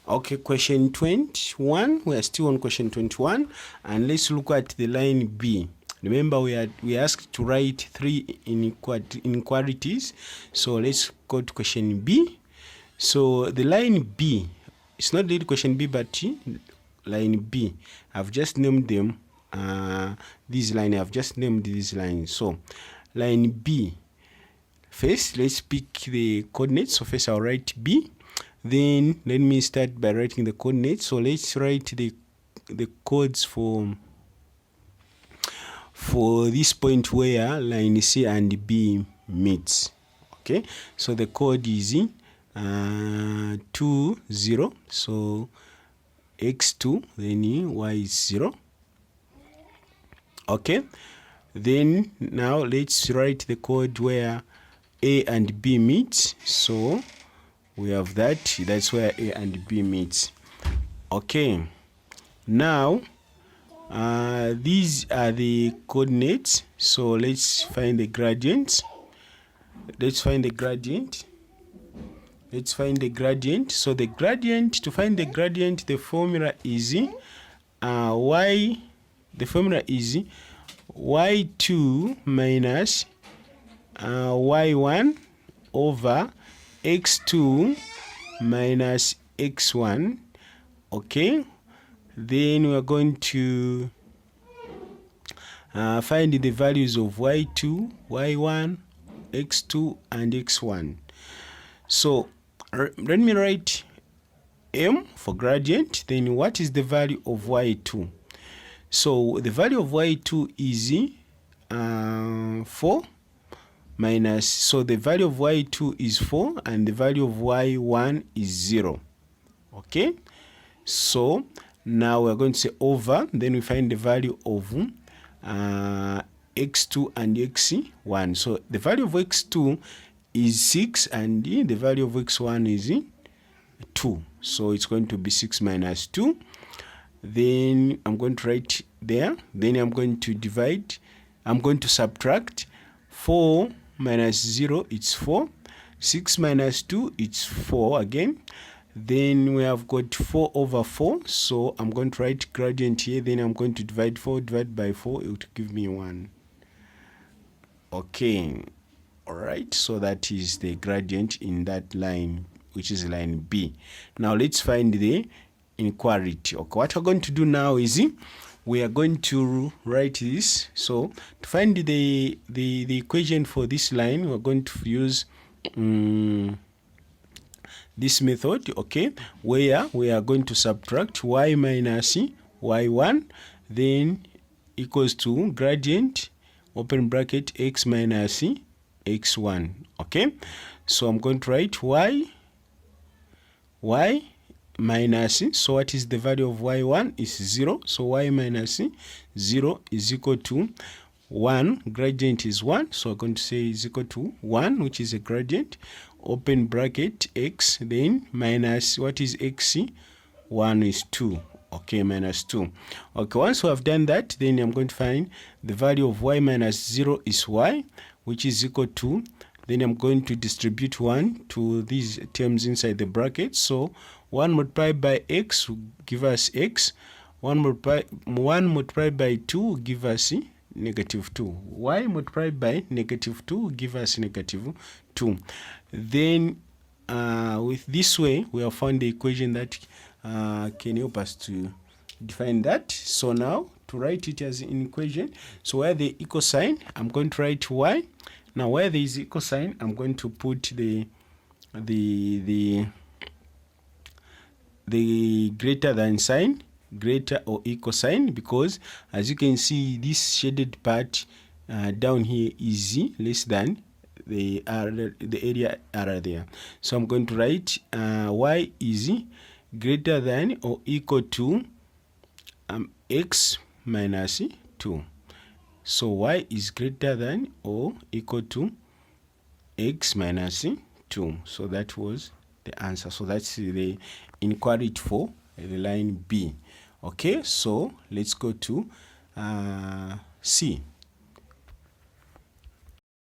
Okay, question 21. We are still on question 21, and let's look at the line B. Remember, we asked to write 3 inequalities. So let's go to question B. So the line B, it's not really question B, but line B. I've just named them. This line, I've just named this line. So line B. First, let's pick the coordinates. So first, I'll write B. Then let me start by writing the coordinates. So let's write the codes for this point where line C and B meets. Okay, so the code is 2, 0. So x2, then y is 0. Okay, then now let's write the code where A and B meet. So we have that's where A and B meets. Okay, now these are the coordinates. So let's find the gradient. Let's find the gradient. So the gradient, to find the gradient, the formula is y2 minus y1 over x2 minus x1. Okay, then we are going to find the values of y2, y1, x2 and x1. So let me write m for gradient. Then what is the value of y2? So the value of y2 is 4 minus, so the value of y2 is 4 and the value of y1 is 0. Okay, so now we're going to say over, then we find the value of x2 and x1. So the value of x2 is 6 and the value of x1 is 2. So it's going to be 6 minus 2. Then I'm going to write there. Then I'm going to divide. I'm going to subtract. 4 minus 0, it's 4. 6 minus 2, it's 4 again. Then we have got 4 over 4. So I'm going to write gradient here. Then I'm going to divide 4 divided by 4. It will give me 1. Okay. All right. So that is the gradient in that line, which is line B. Now let's find the inequality. Okay. What we're going to do now is we are going to write this. So to find the equation for this line, we're going to use this method, okay, where we are going to subtract y minus y1, then equals to gradient, open bracket, x minus x1. Okay, so I'm going to write y minus, so what is the value of y1 is 0, so y minus 0 is equal to 1. Gradient is 1, so I'm going to say is equal to 1, which is a gradient, open bracket, x, then minus, what is x? 1 is 2. Okay, minus 2. Okay, once we have done that, then I'm going to find the value of y minus 0 is y, which is equal to, then I'm going to distribute 1 to these terms inside the bracket. So 1 multiplied by x will give us x. 1 multiplied by 2 will give us negative 2. Y multiplied by negative 2 will give us negative 2. Then with this way, we have found the equation that can help us to define that. So now to write it as an equation, so where the equal sign, I'm going to write y. Now where there is equal sign, I'm going to put the greater than sign, greater or equal sign, because as you can see, this shaded part down here is less than the area are there. So I'm going to write y is greater than or equal to x minus 2. So y is greater than or equal to x minus 2. So that was the answer. So that's the inequality for the line B. Okay, so let's go to C.